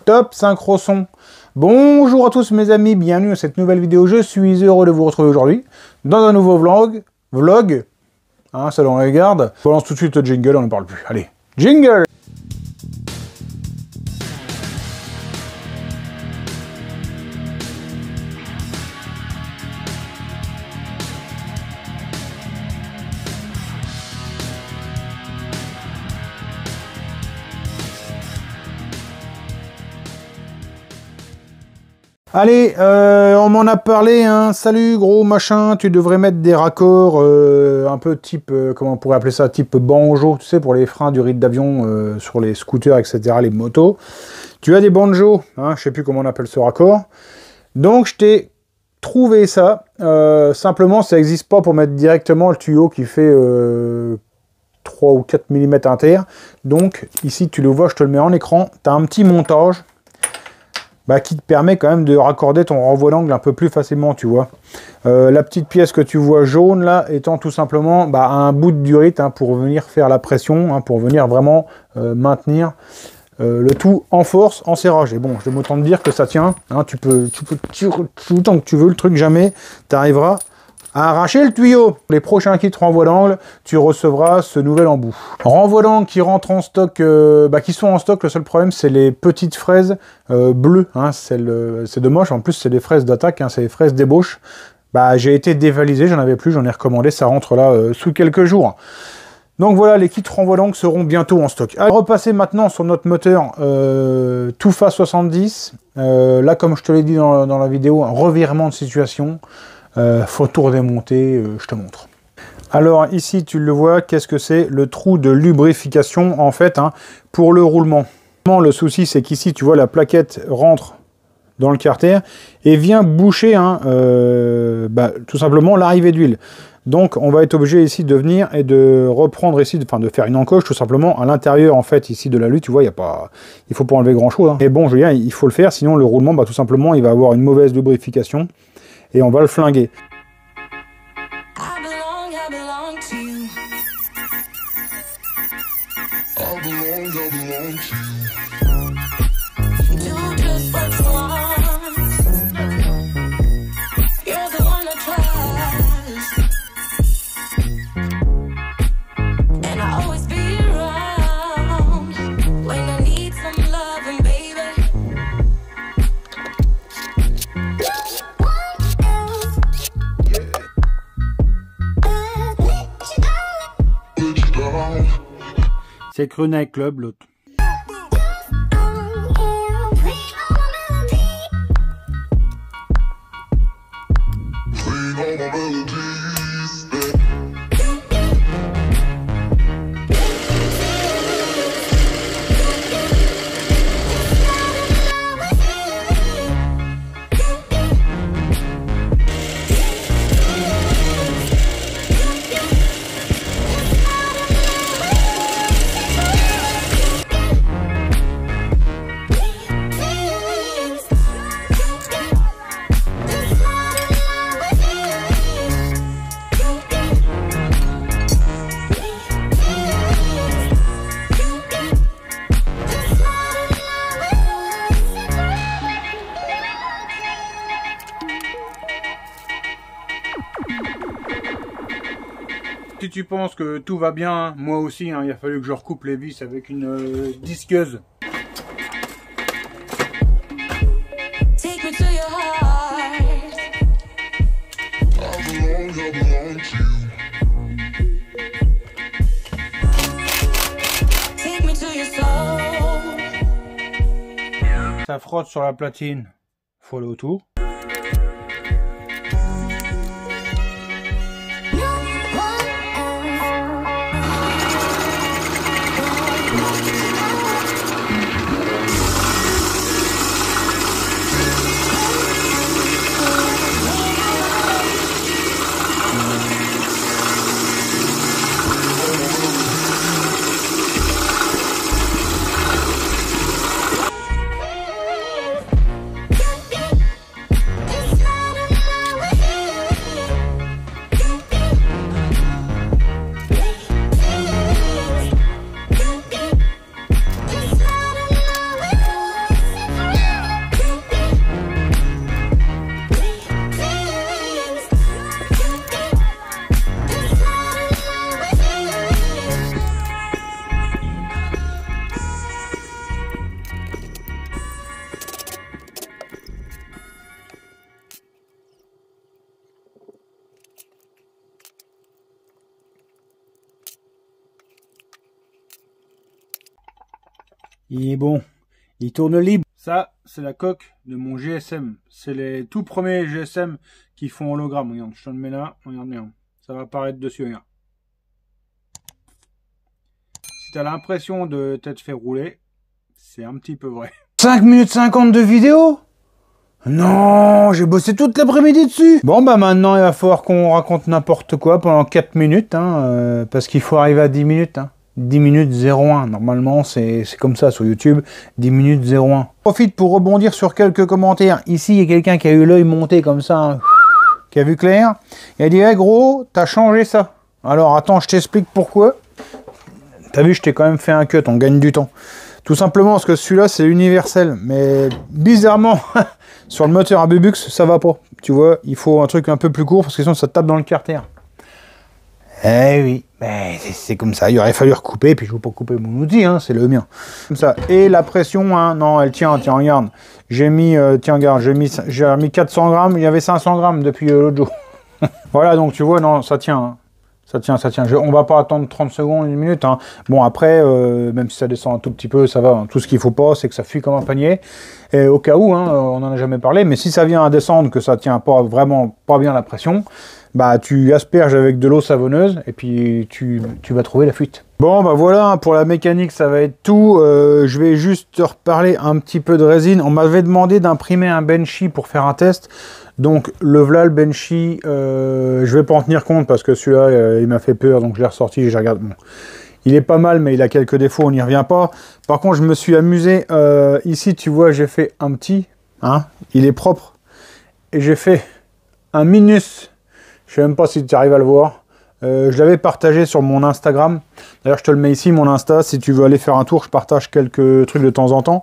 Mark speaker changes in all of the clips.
Speaker 1: Top synchro son. Bonjour à tous mes amis, bienvenue dans cette nouvelle vidéo. Je suis heureux de vous retrouver aujourd'hui dans un nouveau vlog, hein, ça l'on regarde. Je balance tout de suite le jingle, on ne parle plus. Allez, jingle. Allez, on m'en a parlé, hein. Salut gros machin, tu devrais mettre des raccords un peu type, comment on pourrait appeler ça, type banjo, tu sais, pour les freins du rythme d'avion sur les scooters, etc., les motos. Tu as des banjos, hein, je sais plus comment on appelle ce raccord. Donc je t'ai trouvé ça, simplement ça n'existe pas pour mettre directement le tuyau qui fait 3 ou 4 mm inter. Donc ici tu le vois, je te le mets en écran, tu as un petit montage. Qui te permet quand même de raccorder ton renvoi d'angle un peu plus facilement, tu vois. La petite pièce que tu vois jaune là étant tout simplement un bout de durite, hein, pour venir faire la pression, hein, pour venir vraiment maintenir le tout en force, en serrage. Et bon, je vais m'autant te dire que ça tient, hein, tu peux tout le temps que tu veux, le truc jamais tu arriveras à arracher le tuyau. Les prochains kits renvoi d'angle, tu recevras ce nouvel embout. Renvoi d'angle qui rentre en stock, qui sont en stock, le seul problème c'est les petites fraises bleues, hein, c'est de moche, en plus c'est des fraises d'attaque, hein, c'est des fraises d'ébauche. J'ai été dévalisé, j'en avais plus, j'en ai recommandé, ça rentre là sous quelques jours. Donc voilà, les kits renvoi d'angle seront bientôt en stock. Allez, repasser maintenant sur notre moteur Tufa 70. Là, comme je te l'ai dit dans la vidéo, un revirement de situation. Faut tout redémonter, je te montre. Alors ici tu le vois, qu'est-ce que c'est? Le trou de lubrification en fait, hein, pour le roulement. Le souci c'est qu'ici tu vois la plaquette rentre dans le carter et vient boucher, hein, tout simplement l'arrivée d'huile. Donc on va être obligé ici de venir et de reprendre ici, de faire une encoche tout simplement à l'intérieur en fait ici de la lutte. Tu vois, il faut pas enlever grand chose, hein. Mais bon, je veux dire, il faut le faire, sinon le roulement tout simplement il va avoir une mauvaise lubrification. Et on va le flinguer. C'est Crunay Club, l'autre. Si tu penses que tout va bien, moi aussi, hein, il a fallu que je recoupe les vis avec une disqueuse. Ça frotte sur la platine, faut aller autour. Il est bon. Il tourne libre. Ça, c'est la coque de mon GSM. C'est les tout premiers GSM qui font hologramme. Regarde, je te le mets là. Regarde bien. Ça va apparaître dessus. Regarde. Si t'as l'impression de t'être fait rouler, c'est un petit peu vrai. 5 minutes 50 de vidéo? Non, j'ai bossé toute l'après-midi dessus. Bon, bah maintenant, il va falloir qu'on raconte n'importe quoi pendant 4 minutes, hein, parce qu'il faut arriver à 10 minutes. Hein. 10 minutes 01. Normalement, c'est comme ça sur YouTube. 10 minutes 01. Profite pour rebondir sur quelques commentaires. Ici, il y a quelqu'un qui a eu l'œil monté comme ça, hein, qui a vu clair. Il a dit, hey, gros, t'as changé ça. Alors, attends, je t'explique pourquoi. T'as vu, je t'ai quand même fait un cut, on gagne du temps. Tout simplement parce que celui-là, c'est universel. Mais bizarrement, sur le moteur à Bubux, ça va pas. Tu vois, il faut un truc un peu plus court parce que sinon, ça tape dans le carter. Eh oui, mais c'est comme ça. Il aurait fallu recouper, puis je ne veux pas couper mon outil, hein, c'est le mien. Comme ça. Et la pression, hein, non, elle tient, tiens, regarde. J'ai mis, tiens, regarde, j'ai mis 400 grammes, il y avait 500 grammes depuis l'autre jour. Voilà, donc tu vois, non, ça tient. Hein. Ça tient, ça tient. On va pas attendre 30 secondes, 1 minute. Hein. Bon, après, même si ça descend un tout petit peu, ça va. Hein. Tout ce qu'il faut pas, c'est que ça fuit comme un panier. Et au cas où, hein, on n'en a jamais parlé, mais si ça vient à descendre, que ça tient pas vraiment pas bien la pression, bah tu asperges avec de l'eau savonneuse et puis tu vas trouver la fuite. Bon, bah voilà, pour la mécanique, ça va être tout. Je vais juste te reparler un petit peu de résine. On m'avait demandé d'imprimer un Benchy pour faire un test. Donc le voilà le Benchy, je vais pas en tenir compte parce que celui-là il m'a fait peur, donc je l'ai ressorti et j'ai regardé. Bon, il est pas mal mais il a quelques défauts, on n'y revient pas. Par contre je me suis amusé, ici tu vois j'ai fait un petit, hein, il est propre, et j'ai fait un minus, je sais même pas si tu arrives à le voir. Je l'avais partagé sur mon Instagram. D'ailleurs, je te le mets ici, mon Insta. Si tu veux aller faire un tour, je partage quelques trucs de temps en temps.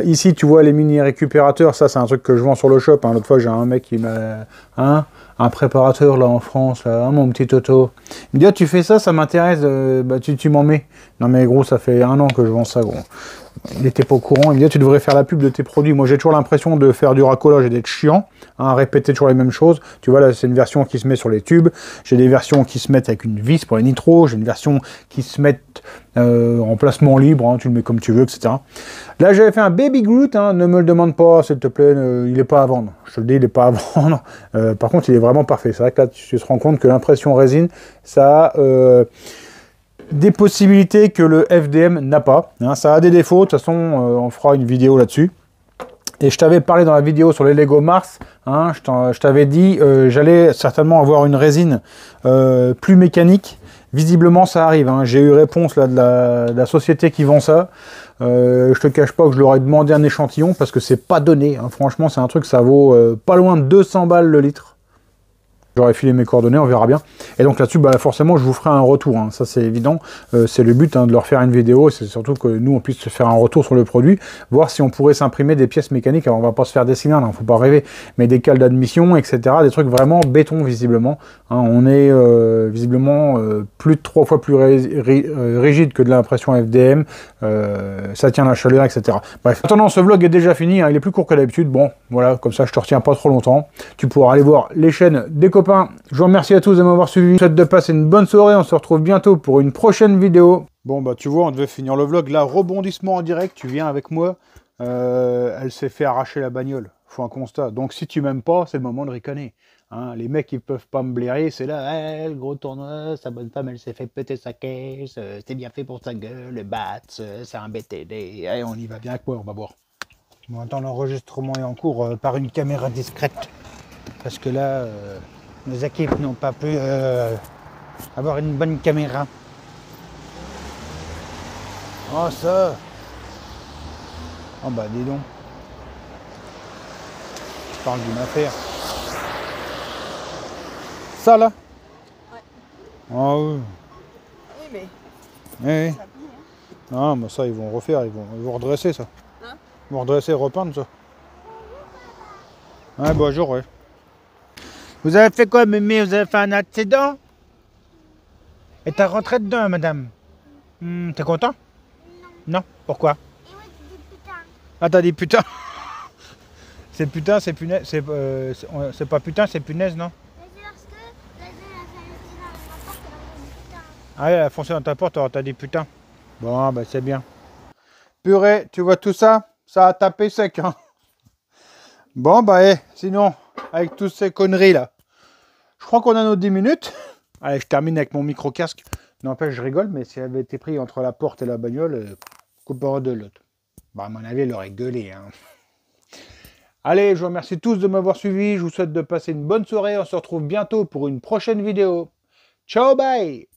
Speaker 1: Ici, tu vois les mini récupérateurs. Ça, c'est un truc que je vends sur le shop. Hein. L'autre fois, j'ai un mec qui m'a... un préparateur, là, en France. Là, mon petit Toto. Il me dit, ah, tu fais ça, ça m'intéresse. Bah, tu m'en mets. Non, mais gros, ça fait 1 an que je vends ça, gros. Il n'était pas au courant. Il me dit, ah, tu devrais faire la pub de tes produits. Moi, j'ai toujours l'impression de faire du racolage et d'être chiant. Hein, répéter toujours les mêmes choses. Tu vois, là, c'est une version qui se met sur les tubes. J'ai des versions qui se mettent avec une vis pour les nitros. J'ai une version qui se met en placement libre. Hein, tu le mets comme tu veux, etc. Là, j'avais fait un Baby Groot. Hein, ne me le demande pas, s'il te plaît. Il n'est pas à vendre. Je te le dis, il n'est pas à vendre. Par contre, il est vraiment parfait. C'est vrai que là, tu te rends compte que l'impression résine, ça a... des possibilités que le FDM n'a pas. Hein, ça a des défauts, de toute façon, on fera une vidéo là-dessus. Et je t'avais parlé dans la vidéo sur les Lego Mars, hein, je t'avais dit, j'allais certainement avoir une résine plus mécanique. Visiblement, ça arrive. Hein. J'ai eu réponse là, de la société qui vend ça. Je te cache pas que je leur ai demandé un échantillon parce que c'est pas donné. Hein. Franchement, c'est un truc, ça vaut pas loin de 200 balles le litre. J'aurais filé mes coordonnées, on verra bien. Et donc là-dessus, bah, forcément, je vous ferai un retour. Hein. Ça, c'est évident. C'est le but hein, de leur faire une vidéo. C'est surtout que nous, on puisse faire un retour sur le produit. Voir si on pourrait s'imprimer des pièces mécaniques. Alors, on va pas se faire des cylindres, hein, faut pas rêver. Mais des cales d'admission, etc. Des trucs vraiment béton, visiblement. Hein, on est visiblement plus de 3 fois plus rigide que de l'impression FDM. Ça tient la chaleur, etc. Bref. Maintenant, ce vlog est déjà fini. Hein, il est plus court que d'habitude. Bon, voilà, comme ça, je te retiens pas trop longtemps. Tu pourras aller voir les chaînes des copains. Je vous remercie à tous de m'avoir suivi. Je vous souhaite de passer une bonne soirée. On se retrouve bientôt pour une prochaine vidéo. Bon, bah, tu vois, on devait finir le vlog. Là, rebondissement en direct. Tu viens avec moi. Elle s'est fait arracher la bagnole. Faut un constat. Donc, si tu m'aimes pas, c'est le moment de ricaner. Hein, les mecs, ils peuvent pas me blairer. C'est là, hey, le gros tournoi, sa bonne femme, elle s'est fait péter sa caisse. C'est bien fait pour sa gueule. Le bat, c'est un BTD. Hey, on y va bien avec moi, on va voir. Bon, attends, l'enregistrement est en cours par une caméra discrète. Parce que là... nos équipes n'ont pas pu avoir une bonne caméra. Oh ça. Oh bah dis donc. Je parle d'une affaire. Ça là? Ouais. Ah oui. Oui mais... Oui, oui. Ah mais ça ils vont refaire, ils vont redresser ça. Hein? Ils vont redresser et repeindre ça. Ouais bonjour ouais. Vous avez fait quoi, mémé? Vous avez fait un accident? Et t'as rentré dedans, madame? T'es content? Non. Non? Pourquoi? Ah, t'as dit putain? C'est putain, c'est punaise. C'est pas putain, c'est punaise, non? C'est parce que la dame a fait un accident dans ma porte, elle a dit putain. Ah, elle a foncé dans ta porte, alors t'as dit putain. Bon, bah c'est bien. Purée, tu vois tout ça? Ça a tapé sec, hein. Bon, bah, sinon, avec toutes ces conneries là, je crois qu'on a nos 10 minutes. Allez, je termine avec mon micro-casque. N'empêche, je rigole, mais si elle avait été pris entre la porte et la bagnole, coupera de l'autre. Bah, à mon avis, elle aurait gueulé, hein. Allez, je vous remercie tous de m'avoir suivi. Je vous souhaite de passer une bonne soirée. On se retrouve bientôt pour une prochaine vidéo. Ciao, bye!